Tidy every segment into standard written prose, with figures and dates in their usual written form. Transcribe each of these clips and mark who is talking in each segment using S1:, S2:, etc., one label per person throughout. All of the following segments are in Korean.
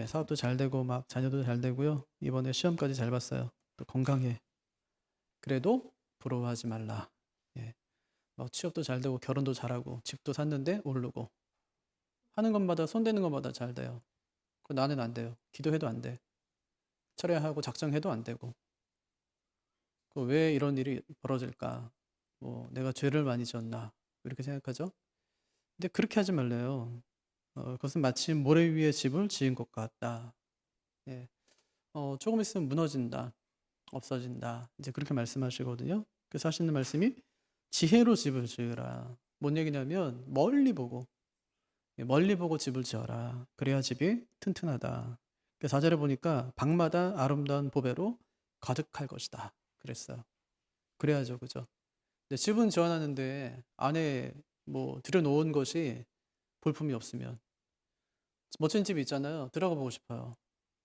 S1: 사업도 잘 되고 막 자녀도 잘 되고요. 이번에 시험까지 잘 봤어요. 또 건강해. 그래도 부러워하지 말라. 예. 막 취업도 잘 되고 결혼도 잘하고 집도 샀는데 오르고 하는 것마다 손대는 것마다 잘 돼요. 나는 안 돼요. 기도해도 안 돼. 철야하고 작정해도 안 되고. 왜 이런 일이 벌어질까? 뭐 내가 죄를 많이 지었나? 이렇게 생각하죠. 근데 그렇게 하지 말래요. 그것은 마치 모래 위에 집을 지은 것 같다. 예. 조금 있으면 무너진다. 없어진다. 이제 그렇게 말씀하시거든요. 그래서 하시는 말씀이 지혜로 집을 지으라. 뭔 얘기냐면 멀리 보고 집을 지어라. 그래야 집이 튼튼하다. 그 4절에 보니까 방마다 아름다운 보배로 가득할 것이다. 그랬어요. 그래야죠, 그죠? 근데 집은 지어놨는데 안에 뭐 들여놓은 것이 볼품이 없으면 멋진 집이 있잖아요. 들어가 보고 싶어요.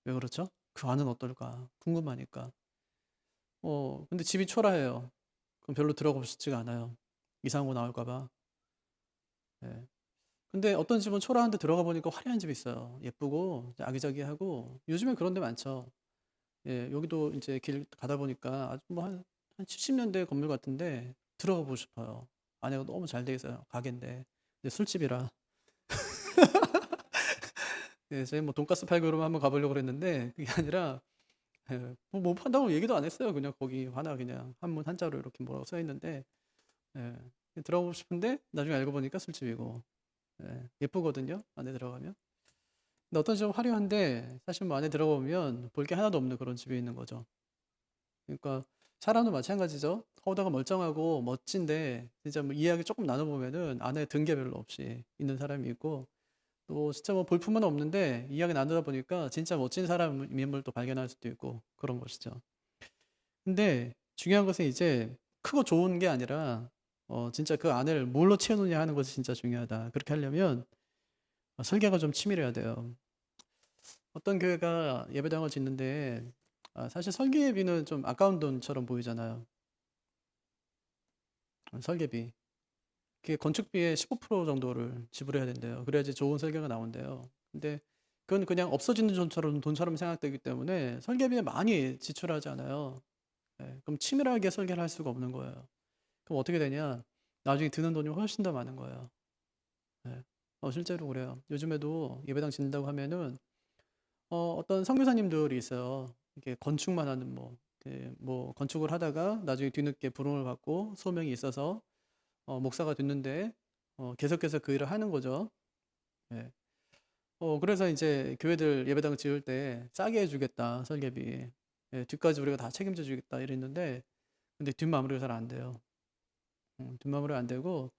S1: 왜 그렇죠? 그 안은 어떨까? 궁금하니까. 근데 집이 초라해요. 그럼 별로 들어가고 싶지가 않아요. 이상한 거 나올까 봐. 예. 근데 어떤 집은 초라한데 들어가 보니까 화려한 집이 있어요. 예쁘고 아기자기하고 요즘에 그런 데 많죠. 예, 여기도 이제 길 가다 보니까 아주 뭐 한 70년대 건물 같은데 들어가 보고 싶어요. 안에가 너무 잘 돼 있어요. 가게인데. 근데 술집이라. 예, 저희 뭐 돈가스 팔고 그러면 한번 가보려고 그랬는데 그게 아니라 예, 뭐 판다고 얘기도 안 했어요. 그냥 거기 하나 그냥 한문 한자로 이렇게 뭐라고 써 있는데 예, 들어가고 싶은데 나중에 알고 보니까 술집이고 예, 예쁘거든요. 안에 들어가면. 근데 어떤 집은 화려한데 사실 뭐 안에 들어보면 볼 게 하나도 없는 그런 집이 있는 거죠. 그러니까 사람도 마찬가지죠. 허다가 멀쩡하고 멋진데 진짜 뭐 이야기 조금 나눠보면은 안에 든 게 별로 없이 있는 사람이 있고 또 진짜 뭐 볼품은 없는데 이야기 나누다 보니까 진짜 멋진 사람 인물도 발견할 수도 있고 그런 것이죠. 근데 중요한 것은 이제 크고 좋은 게 아니라 진짜 그 안을 뭘로 채우느냐 하는 것이 진짜 중요하다. 그렇게 하려면 설계가 좀 치밀해야 돼요. 어떤 교회가 예배당을 짓는데 사실 설계비는 좀 아까운 돈처럼 보이잖아요. 설계비. 그게 건축비의 15% 정도를 지불해야 된대요. 그래야지 좋은 설계가 나온대요. 근데 그건 그냥 없어지는 돈처럼 생각되기 때문에 설계비에 많이 지출하지 않아요. 예, 그럼 치밀하게 설계를 할 수가 없는 거예요. 그럼 어떻게 되냐? 나중에 드는 돈이 훨씬 더 많은 거예요. 예. 실제로 그래요. 요즘에도 예배당 짓는다고 하면은 어떤 선교사님들이 있어요. 이게 건축만 하는 뭐 건축을 하다가 나중에 뒤늦게 부름을 받고 소명이 있어서 목사가 됐는데 계속해서 그 일을 하는 거죠. 예. 그래서 이제 교회들 예배당 지을 때 싸게 해주겠다 설계비. 예, 뒤까지 우리가 다 책임져 주겠다 이랬는데 근데 뒷마무리가 잘 안 돼요. 뒷마무리가 안 되고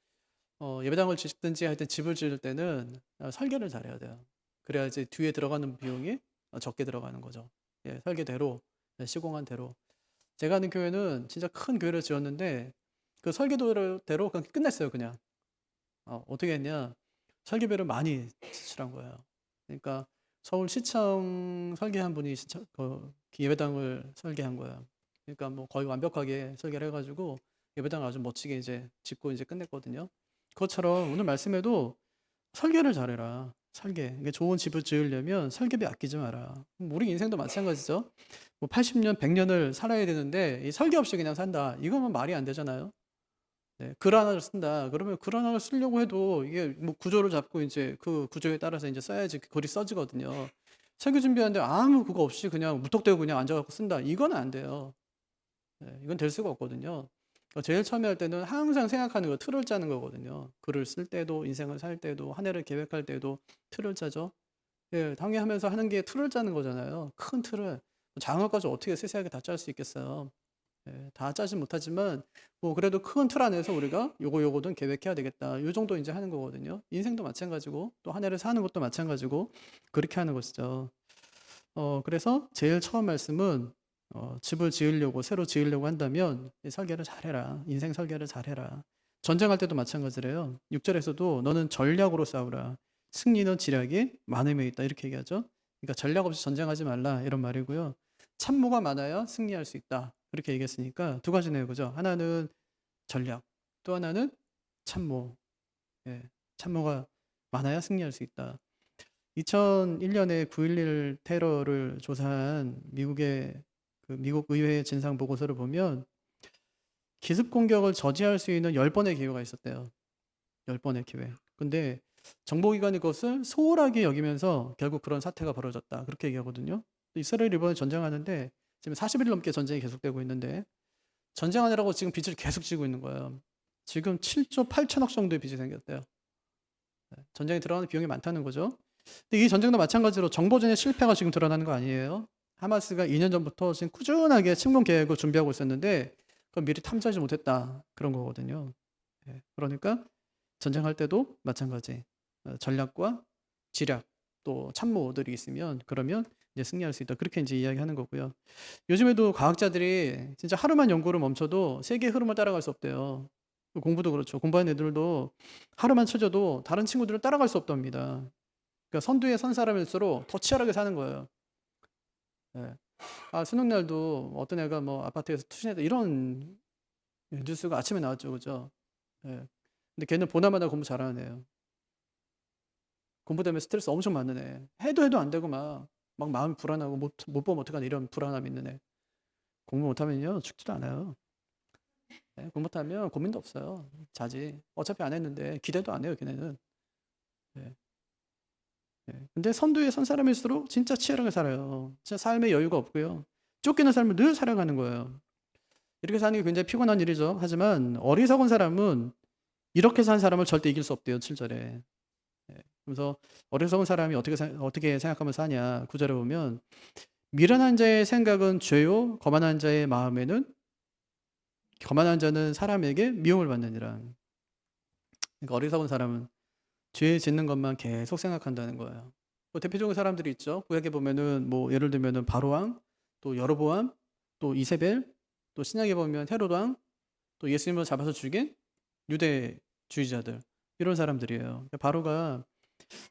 S1: 예배당을 짓든지 하여튼 집을 지을 때는 설계를 잘해야 돼요. 그래야지 뒤에 들어가는 비용이 적게 들어가는 거죠. 예, 설계대로 시공한 대로. 제가 아는 교회는 진짜 큰 교회를 지었는데 그 설계도대로 그냥 끝냈어요. 그냥 어떻게 했냐? 설계비를 많이 지출한 거예요. 그러니까 서울시청 설계한 분이 예배당을 설계한 거예요. 그러니까 뭐 거의 완벽하게 설계를 해가지고 예배당을 아주 멋지게 이제 짓고 이제 끝냈거든요. 그것처럼 오늘 말씀에도 설계를 잘해라. 설계. 이게 좋은 집을 지으려면 설계비 아끼지 마라. 우리 인생도 마찬가지죠. 뭐 80년, 100년을 살아야 되는데 이 설계 없이 그냥 산다. 이거면 말이 안 되잖아요. 네, 글 하나를 쓴다. 그러면 글 하나를 쓰려고 해도 이게 뭐 구조를 잡고 이제 그 구조에 따라서 이제 써야지 그 글이 써지거든요. 설계 준비하는데 아무 그거 없이 그냥 무턱대고 그냥 앉아갖고 쓴다. 이건 안 돼요. 네, 이건 될 수가 없거든요. 제일 처음에 할 때는 항상 생각하는 거 틀을 짜는 거거든요. 글을 쓸 때도 인생을 살 때도 한 해를 계획할 때도 틀을 짜죠. 예, 당연하면서 하는 게 틀을 짜는 거잖아요. 큰 틀을 작은 것까지 어떻게 세세하게 다 짤 수 있겠어요. 예, 다 짜진 못하지만 뭐 그래도 큰 틀 안에서 우리가 요거든 계획해야 되겠다. 요 정도 이제 하는 거거든요. 인생도 마찬가지고 또 한 해를 사는 것도 마찬가지고 그렇게 하는 것이죠. 그래서 제일 처음 말씀은 집을 지으려고 새로 지으려고 한다면 이 설계를 잘해라. 인생 설계를 잘해라. 전쟁할 때도 마찬가지래요. 6절에서도 너는 전략으로 싸우라. 승리는 지략이 많음에 있다. 이렇게 얘기하죠. 그러니까 전략 없이 전쟁하지 말라 이런 말이고요. 참모가 많아야 승리할 수 있다. 그렇게 얘기했으니까 두 가지네요. 그죠? 하나는 전략, 또 하나는 참모. 예, 참모가 많아야 승리할 수 있다. 2001년에 9.11 테러를 조사한 미국 의회의 진상 보고서를 보면 기습 공격을 저지할 수 있는 10번의 기회가 있었대요. 10번의 기회. 근데 정보기관이 그것을 소홀하게 여기면서 결국 그런 사태가 벌어졌다. 그렇게 얘기하거든요. 이스라엘이 이번에 전쟁하는데 지금 40일 넘게 전쟁이 계속되고 있는데 전쟁하느라고 지금 빚을 계속 지고 있는 거예요. 지금 7조 8천억 정도의 빚이 생겼대요. 전쟁에 들어가는 비용이 많다는 거죠. 근데 이 전쟁도 마찬가지로 정보전의 실패가 지금 드러나는 거 아니에요? 하마스가 2년 전부터 지금 꾸준하게 침공 계획을 준비하고 있었는데 그걸 미리 탐지하지 못했다. 그런 거거든요. 그러니까 전쟁할 때도 마찬가지. 전략과 지략 또 참모들이 있으면 그러면 이제 승리할 수 있다. 그렇게 이제 이야기하는 거고요. 요즘에도 과학자들이 진짜 하루만 연구를 멈춰도 세계의 흐름을 따라갈 수 없대요. 공부도 그렇죠. 공부하는 애들도 하루만 쳐져도 다른 친구들을 따라갈 수 없답니다. 그러니까 선두에 선 사람일수록 더 치열하게 사는 거예요. 예. 수능 날도 어떤 애가 뭐 아파트에서 투신했다 이런 뉴스가 아침에 나왔죠, 그죠? 예. 근데 걔는 보나마나 공부 잘하는 애예요. 공부 때문에 스트레스 엄청 많은 애. 해도 안 되고 막 마음이 불안하고 못 보면 어떡하나 이런 불안함 있는 애. 공부 못하면요 죽지도 않아요. 공부 못하면 고민도 없어요. 자지. 어차피 안 했는데 기대도 안 해요, 걔네는. 예. 근데 선두에 선 사람일수록 진짜 치열하게 살아요. 진짜 삶에 여유가 없고요. 쫓기는 삶을 늘 살아가는 거예요. 이렇게 사는 게 굉장히 피곤한 일이죠. 하지만 어리석은 사람은 이렇게 산 사람을 절대 이길 수 없대요. 7절에. 그래서 어리석은 사람이 어떻게 생각하면 사냐. 9절에 보면 미련한 자의 생각은 죄요. 거만한 자의 마음에는 거만한 자는 사람에게 미움을 받느니라. 그러니까 어리석은 사람은 죄 짓는 것만 계속 생각한다는 거예요. 뭐 대표적인 사람들이 있죠. 구약에 보면은 뭐 예를 들면은 바로왕, 또 여로보암, 또 이세벨, 또 신약에 보면 헤롯 왕, 또 예수님을 잡아서 죽인 유대주의자들 이런 사람들이에요. 그러니까 바로가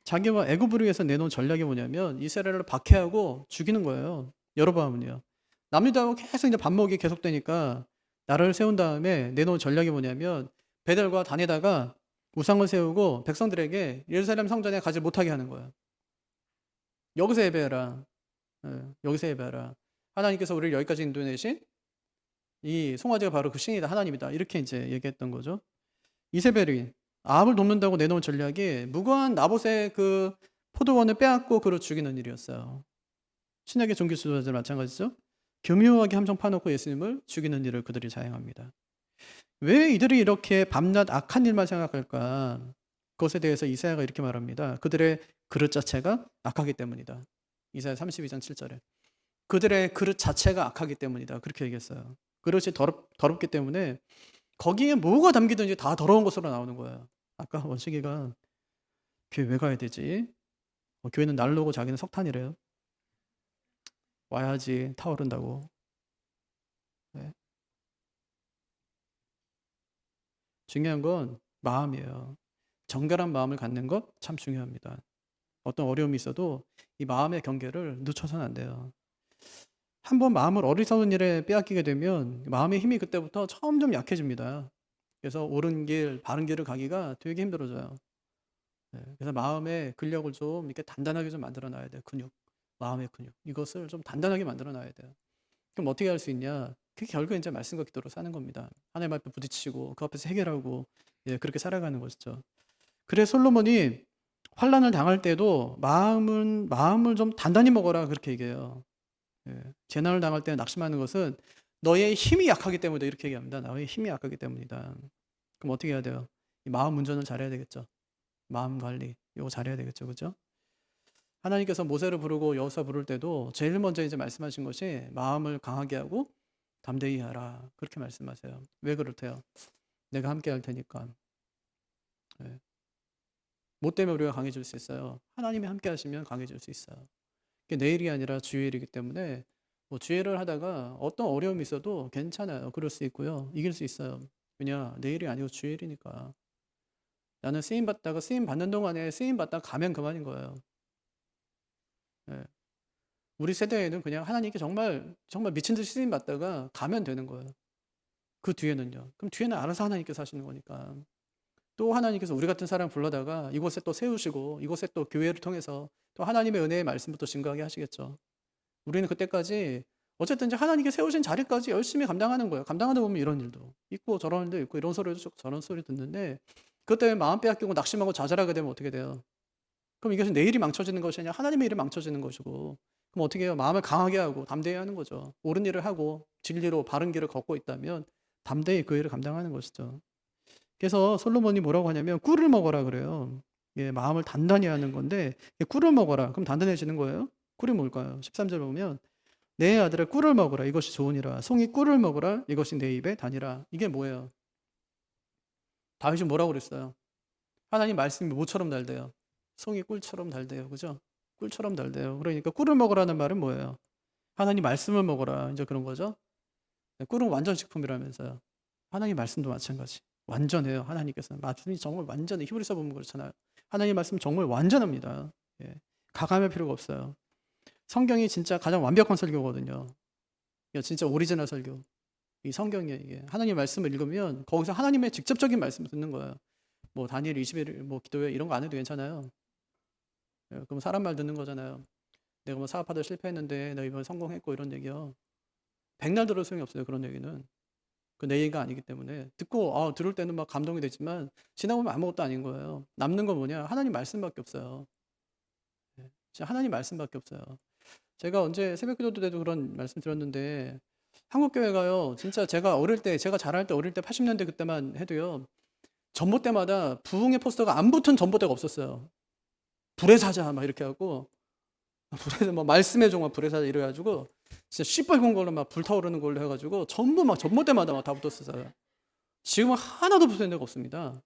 S1: 자기와 애굽을 위해서 내놓은 전략이 뭐냐면 이스라엘을 박해하고 죽이는 거예요. 여로보암은요. 남유다하고 계속 이제 반목이 계속되니까 나라를 세운 다음에 내놓은 전략이 뭐냐면 베델과 단에다가 우상을 세우고 백성들에게 예루살렘 성전에 가지 못하게 하는 거예요. 여기서 예배해라. 여기서 예배해라. 하나님께서 우리를 여기까지 인도내신 이 송아지가 바로 그 신이다. 하나님이다. 이렇게 이제 얘기했던 거죠. 이세벨이 아합을 돕는다고 내놓은 전략이 무고한 나봇의 그 포도원을 빼앗고 그를 죽이는 일이었어요. 신약의 종교 지도자들 마찬가지죠. 교묘하게 함정 파놓고 예수님을 죽이는 일을 그들이 자행합니다. 왜 이들이 이렇게 밤낮 악한 일만 생각할까? 그것에 대해서 이사야가 이렇게 말합니다. 그들의 그릇 자체가 악하기 때문이다. 이사야 32장 7절에. 그들의 그릇 자체가 악하기 때문이다. 그렇게 얘기했어요. 그릇이 더럽기 때문에 거기에 뭐가 담기든지 다 더러운 것으로 나오는 거예요. 아까 원식이가 교회 왜 가야 되지? 교회는 난로고 자기는 석탄이래요. 와야지 타오른다고. 네. 중요한 건 마음이에요. 정결한 마음을 갖는 것 참 중요합니다. 어떤 어려움이 있어도 이 마음의 경계를 늦춰서는 안 돼요. 한번 마음을 어리석은 일에 빼앗기게 되면 마음의 힘이 그때부터 점점 약해집니다. 그래서 옳은 길, 바른 길을 가기가 되게 힘들어져요. 그래서 마음의 근력을 좀 이렇게 단단하게 좀 만들어 놔야 돼요. 근육, 마음의 근육. 이것을 좀 단단하게 만들어 놔야 돼요. 그럼 어떻게 할 수 있냐? 그게 결국에 이제 말씀과 기도로 사는 겁니다. 하나님 앞에 부딪히고 그 앞에서 해결하고 그렇게 살아가는 것이죠. 그래서 솔로몬이 환난을 당할 때도 마음을 좀 단단히 먹어라 그렇게 얘기해요. 재난을 당할 때 낙심하는 것은 너의 힘이 약하기 때문이다 이렇게 얘기합니다. 너의 힘이 약하기 때문이다. 그럼 어떻게 해야 돼요? 이 마음 운전을 잘해야 되겠죠. 마음 관리 이거 잘해야 되겠죠, 그렇죠? 하나님께서 모세를 부르고 여호수아 부를 때도 제일 먼저 이제 말씀하신 것이 마음을 강하게 하고 담대히 하라 그렇게 말씀하세요. 왜 그렇대요? 내가 함께 할 테니까. 뭐 때문에 우리가 강해질 수 있어요? 하나님이 함께 하시면 강해질 수 있어요. 그게 내일이 아니라 주일이기 때문에 뭐 주일을 하다가 어떤 어려움이 있어도 괜찮아요. 그럴 수 있고요. 이길 수 있어요. 왜냐? 내일이 아니고 주일이니까. 나는 쓰임 받다가 쓰임 받는 동안에 쓰임 받다가 가면 그만인 거예요. 우리 세대에는 그냥 하나님께 정말 미친 듯이 쓰임 받다가 가면 되는 거예요. 그 뒤에는요. 그럼 뒤에는 알아서 하나님께서 하시는 거니까. 또 하나님께서 우리 같은 사람 불러다가 이곳에 또 세우시고 이곳에 또 교회를 통해서 또 하나님의 은혜의 말씀부터 증거하게 하시겠죠. 우리는 그때까지 어쨌든 이제 하나님께 세우신 자리까지 열심히 감당하는 거예요. 감당하다 보면 이런 일도 있고 저런 일도 있고 이런 소리도 듣고 저런 소리 듣는데 그것 때문에 마음 빼앗기고 낙심하고 좌절하게 되면 어떻게 돼요? 그럼 이것은 내 일이 망쳐지는 것이 아니라 하나님의 일이 망쳐지는 것이고 그럼 어떻게 해요? 마음을 강하게 하고 담대히 하는 거죠. 옳은 일을 하고 진리로 바른 길을 걷고 있다면 담대히 그 일을 감당하는 것이죠. 그래서 솔로몬이 뭐라고 하냐면 꿀을 먹어라 그래요. 예, 마음을 단단히 하는 건데 꿀을 먹어라. 그럼 단단해지는 거예요? 꿀이 뭘까요? 13절 보면 내 아들아 꿀을 먹으라 이것이 좋으니라. 송이 꿀을 먹으라 이것이 내 입에 다니라. 이게 뭐예요? 다윗이 뭐라고 그랬어요? 하나님 말씀이 뭐처럼 달대요? 송이 꿀처럼 달대요. 그죠? 꿀처럼 달대요. 그러니까 꿀을 먹으라는 말은 뭐예요? 하나님 말씀을 먹어라. 이제 그런 거죠. 꿀은 완전식품이라면서요. 하나님 말씀도 마찬가지. 완전해요. 하나님께서는 말씀이 정말 완전해. 히브리서 보면 그렇잖아요. 하나님 말씀 정말 완전합니다. 예. 가감할 필요가 없어요. 성경이 진짜 가장 완벽한 설교거든요. 이게 진짜 오리지널 설교. 이 성경이에요. 이게 하나님 말씀을 읽으면 거기서 하나님의 직접적인 말씀을 듣는 거예요. 뭐 다니엘 20일 뭐 기도회 이런 거 안 해도 괜찮아요. 예, 그럼 사람 말 듣는 거잖아요. 내가 뭐 사업하다 실패했는데 나 이번에 성공했고 이런 얘기요. 백날 들어도 소용이 없어요. 그런 얘기는. 그 내 얘기가 아니기 때문에 듣고 들을 때는 막 감동이 되지만 지나보면 아무것도 아닌 거예요. 남는 건 뭐냐? 하나님 말씀밖에 없어요. 예, 진짜 하나님 말씀밖에 없어요. 제가 언제 새벽기도 때도 그런 말씀 드렸는데 한국 교회가요. 진짜 제가 어릴 때 제가 자랄 때 어릴 때 80년대 그때만 해도요. 전봇대마다 부흥의 포스터가 안 붙은 전봇대가 없었어요. 불의 사자 막 이렇게 하고 불의 뭐 말씀의 종아 불의 사자 이래 가지고 진짜 시뻘건 걸로 막 불타오르는 걸로 해 가지고 전부 막 전봇대마다 막 다 붙었어요. 지금은 하나도 붙은 데가 없습니다.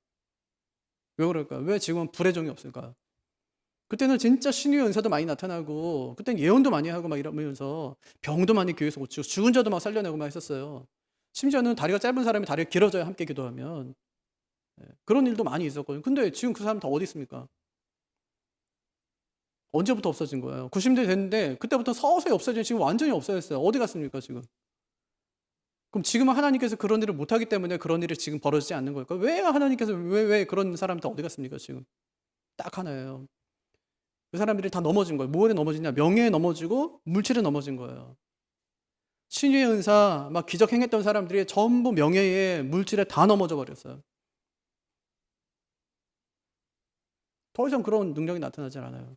S1: 왜 그럴까요? 왜 지금은 불의 종이 없을까요? 그때는 진짜 신유의 은사도 많이 나타나고 그때는 예언도 많이 하고 막 이러면서 병도 많이 교회에서 고치고 죽은 자도 막 살려내고 막 했었어요. 심지어는 다리가 짧은 사람이 다리가 길어져야 함께 기도하면 그런 일도 많이 있었거든요. 근데 지금 그 사람 다 어디 있습니까? 언제부터 없어진 거예요? 90년대 됐는데 그때부터 서서히 없어진 지금 완전히 없어졌어요. 어디 갔습니까 지금? 그럼 지금은 하나님께서 그런 일을 못하기 때문에 그런 일이 지금 벌어지지 않는 걸까요? 왜 하나님께서 왜 그런 사람 다 어디 갔습니까 지금? 딱 하나예요. 그 사람들이 다 넘어진 거예요. 뭐에 넘어지냐? 명예에 넘어지고 물질에 넘어진 거예요. 신유의 은사 막 기적 행했던 사람들이 전부 명예에 물질에 다 넘어져 버렸어요. 더 이상 그런 능력이 나타나지 않아요.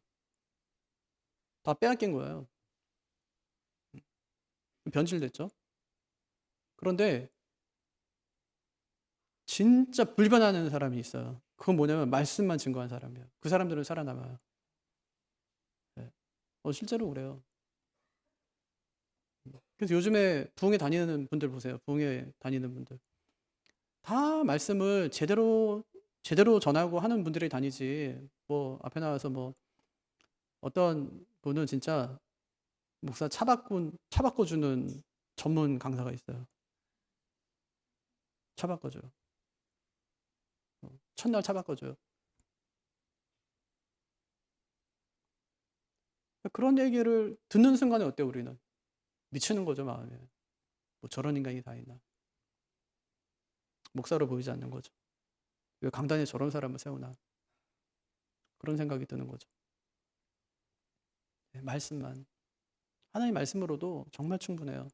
S1: 다 빼앗긴 거예요. 변질됐죠. 그런데 진짜 불변하는 사람이 있어요. 그건 뭐냐면 말씀만 증거한 사람이에요. 그 사람들은 살아남아요. 네. 실제로 그래요. 그래서 요즘에 부흥회 다니는 분들 보세요. 부흥회 다니는 분들. 다 말씀을 제대로 전하고 하는 분들이 다니지. 뭐 앞에 나와서 뭐 어떤 분은 진짜 목사 차 바꿔주는 전문 강사가 있어요. 차 바꿔줘요. 첫날 차 바꿔줘요. 그런 얘기를 듣는 순간에 어때요, 우리는? 미치는 거죠, 마음에. 뭐 저런 인간이 다 있나. 목사로 보이지 않는 거죠. 왜 강단에 저런 사람을 세우나. 그런 생각이 드는 거죠. 네, 말씀만. 하나님 말씀으로도 정말 충분해요.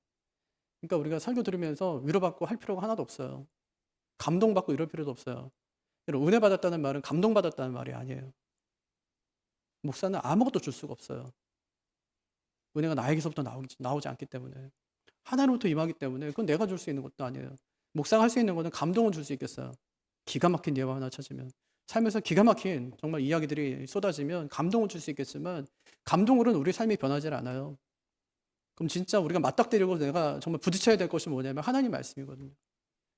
S1: 그러니까 우리가 설교 들으면서 위로받고 할 필요가 하나도 없어요. 감동받고 이럴 필요도 없어요. 은혜 받았다는 말은 감동받았다는 말이 아니에요. 목사는 아무것도 줄 수가 없어요. 은혜가 나에게서부터 나오지 않기 때문에. 하나로부터 임하기 때문에 그건 내가 줄 수 있는 것도 아니에요. 목사가 할 수 있는 것은 감동을 줄 수 있겠어요. 기가 막힌 예화 하나 찾으면. 삶에서 기가 막힌 정말 이야기들이 쏟아지면 감동을 줄 수 있겠지만 감동으로는 우리 삶이 변하지 않아요. 그럼 진짜 우리가 맞닥뜨리고 내가 정말 부딪혀야 될 것이 뭐냐면 하나님 말씀이거든요.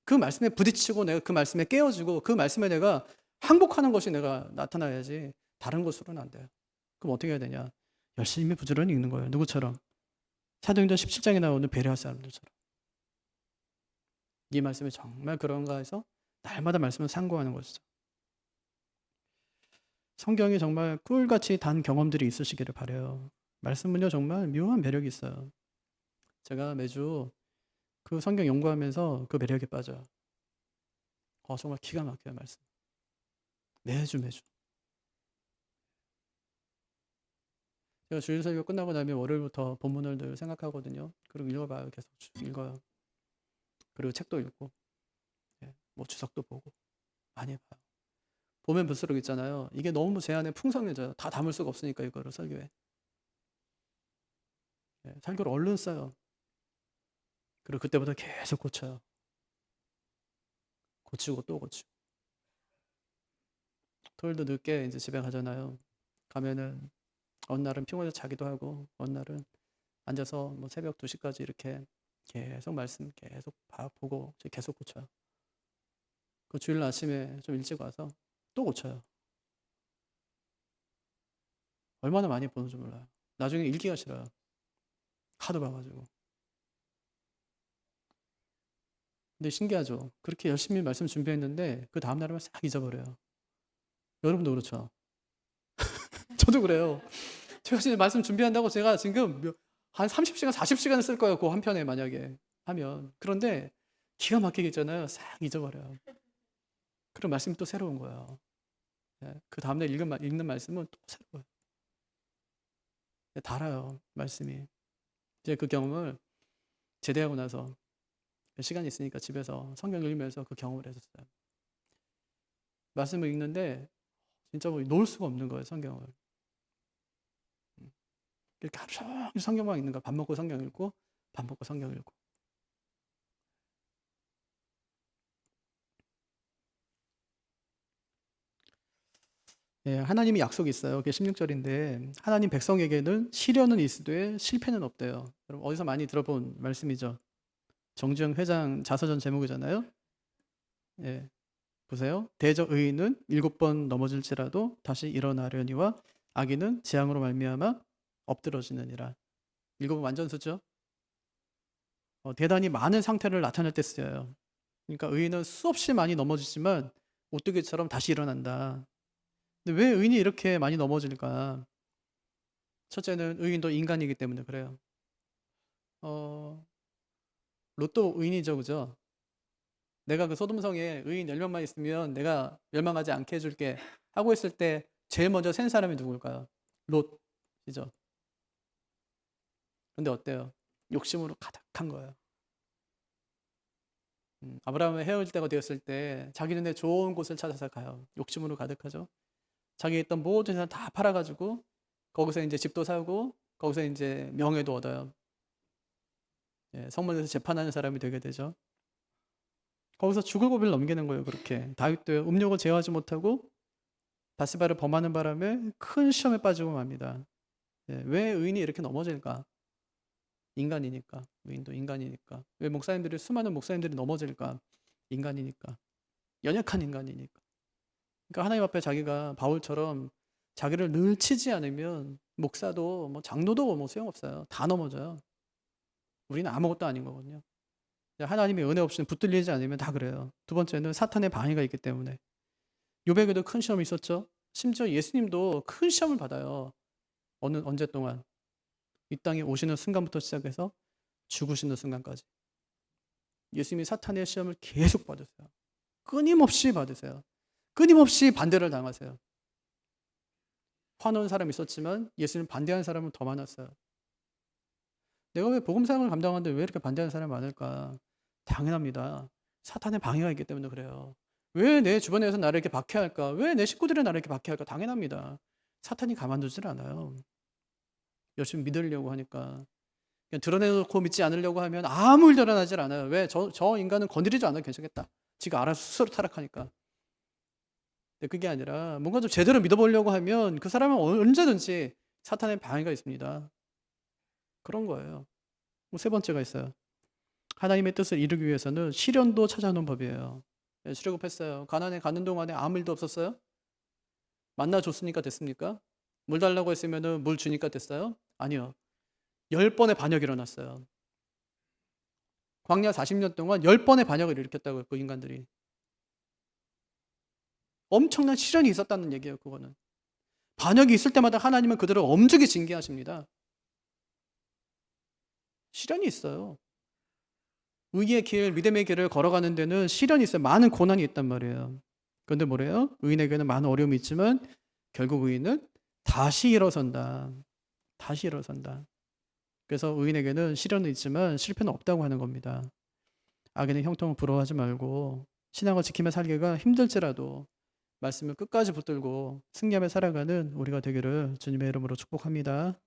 S1: 그 말씀에 부딪히고 내가 그 말씀에 깨어지고 그 말씀에 내가 항복하는 것이 내가 나타나야지 다른 것으로는 안 돼요. 그럼 어떻게 해야 되냐? 열심히 부지런히 읽는 거예요. 누구처럼? 사도행전 17장에 나오는 베레아 사람들처럼. 이 말씀이 정말 그런가 해서 날마다 말씀을 상고하는 것이죠. 성경이 정말 꿀같이 단 경험들이 있으시기를 바라요. 말씀은요 정말 묘한 매력이 있어요. 제가 매주 그 성경 연구하면서 그 매력에 빠져요. 정말 기가 막혀요 말씀. 매주, 매주. 제가 주일 설교 끝나고 나면 월요일부터 본문을 늘 생각하거든요. 그리고 읽어봐요. 계속 읽어요. 그리고 책도 읽고, 뭐 주석도 보고 많이 봐요. 보면 볼수록 있잖아요. 이게 너무 제 안에 풍성해져요. 다 담을 수가 없으니까 이거를 설교에. 설교를 얼른 써요. 그리고 그때부터 계속 고쳐요. 고치고 또 고치고. 토요일도 늦게 이제 집에 가잖아요. 가면은 어느 날은 피곤해서 자기도 하고 어느 날은 앉아서 뭐 새벽 2시까지 이렇게 계속 말씀 계속 보고 계속 고쳐요. 그 주일 아침에 좀 일찍 와서 또 고쳐요. 얼마나 많이 보는지 몰라요. 나중에 읽기가 싫어요. 하도 봐가지고. 근데 신기하죠. 그렇게 열심히 말씀 준비했는데 그 다음 날이면 싹 잊어버려요. 여러분도 그렇죠. 저도 그래요. 제가 지금 말씀 준비한다고 제가 지금 한 30시간, 40시간을 쓸 거예요. 그 한 편에 만약에 하면. 그런데 기가 막히게 있잖아요. 싹 잊어버려요. 그럼 말씀이 또 새로운 거예요. 그 다음날 읽는 말씀은 또 새로워요. 달아요. 말씀이. 이제 그 경험을 제대하고 나서 시간이 있으니까 집에서 성경 읽으면서 그 경험을 했었어요. 말씀을 읽는데 진짜 뭐 놓을 수가 없는 거예요. 성경을. 이렇게 하루 종일 성경만 읽는 거야. 밥 먹고 성경 읽고 밥 먹고 성경 읽고. 하나님이 약속이 있어요. 그게 16절인데 하나님 백성에게는 시련은 있으되 실패는 없대요. 여러분 어디서 많이 들어본 말씀이죠. 정주영 회장 자서전 제목이잖아요. 예, 보세요. 대저 의인은 7번 넘어질지라도 다시 일어나려니와 악인은 재앙으로 말미암아 엎드러지느니라. 7번 완전수죠. 대단히 많은 상태를 나타낼 때 쓰여요. 그러니까 의인은 수없이 많이 넘어지지만 오뚜기처럼 다시 일어난다. 근데 왜 의인이 이렇게 많이 넘어질까? 첫째는 의인도 인간이기 때문에 그래요. 롯도 의인이죠, 그죠? 내가 그 소돔성에 의인 10명만 있으면 내가 멸망하지 않게 해줄게 하고 있을 때 제일 먼저 센 사람이 누굴까요? 롯이죠. 근데 어때요? 욕심으로 가득한 거예요. 아브라함과 헤어질 때가 되었을 때 자기 눈에 좋은 곳을 찾아서 가요. 욕심으로 가득하죠. 자기 있던 모든 재산 다 팔아가지고 거기서 이제 집도 사고 거기서 이제 명예도 얻어요. 성문에서 재판하는 사람이 되게 되죠. 거기서 죽을 고비를 넘기는 거예요. 그렇게 다윗도 음욕을 제어하지 못하고 바스바를 범하는 바람에 큰 시험에 빠지고 맙니다. 왜 의인이 이렇게 넘어질까? 인간이니까. 의인도 인간이니까. 왜 수많은 목사님들이 넘어질까? 인간이니까. 연약한 인간이니까. 그러니까 하나님 앞에 자기가 바울처럼 자기를 늘 치지 않으면 목사도 뭐 장로도 뭐 소용없어요. 다 넘어져요. 우리는 아무것도 아닌 거거든요. 하나님의 은혜 없이는 붙들리지 않으면 다 그래요. 두 번째는 사탄의 방해가 있기 때문에. 요백에도 큰 시험이 있었죠. 심지어 예수님도 큰 시험을 받아요. 언제 동안? 이 땅에 오시는 순간부터 시작해서 죽으시는 순간까지. 예수님이 사탄의 시험을 계속 받으세요. 끊임없이 받으세요. 끊임없이 반대를 당하세요. 화놓은 사람이 있었지만 예수님 반대하는 사람은 더 많았어요. 내가 왜 복음사역을 감당하는데 왜 이렇게 반대하는 사람이 많을까? 당연합니다. 사탄의 방해가 있기 때문에 그래요. 왜 내 주변에서 나를 이렇게 박해할까? 왜 내 식구들이 나를 이렇게 박해할까? 당연합니다. 사탄이 가만두질 않아요. 열심히 믿으려고 하니까. 그냥 드러내놓고 믿지 않으려고 하면 아무 일 드러나질 않아요. 왜? 저 인간은 건드리지 않아도 괜찮겠다. 지가 알아서 스스로 타락하니까. 근데 그게 아니라 뭔가 좀 제대로 믿어보려고 하면 그 사람은 언제든지 사탄의 방해가 있습니다. 그런 거예요. 세 번째가 있어요. 하나님의 뜻을 이루기 위해서는 시련도 찾아오는 법이에요. 출애굽했어요. 가나안에 가는 동안에 아무 일도 없었어요? 만나 줬으니까 됐습니까? 물 달라고 했으면 물 주니까 됐어요? 아니요. 10번의 반역이 일어났어요. 광야 40년 동안 10번의 반역을 일으켰다고요. 그 인간들이. 엄청난 시련이 있었다는 얘기예요. 그거는. 반역이 있을 때마다 하나님은 그들을 엄중히 징계하십니다. 시련이 있어요. 의의 길, 믿음의 길을 걸어가는 데는 시련이 있어요. 많은 고난이 있단 말이에요. 그런데 뭐래요? 의인에게는 많은 어려움이 있지만 결국 의인은 다시 일어선다. 다시 일어선다. 그래서 의인에게는 시련은 있지만 실패는 없다고 하는 겁니다. 악인의 형통을 부러워하지 말고 신앙을 지키며 살기가 힘들지라도 말씀을 끝까지 붙들고 승리하며 살아가는 우리가 되기를 주님의 이름으로 축복합니다.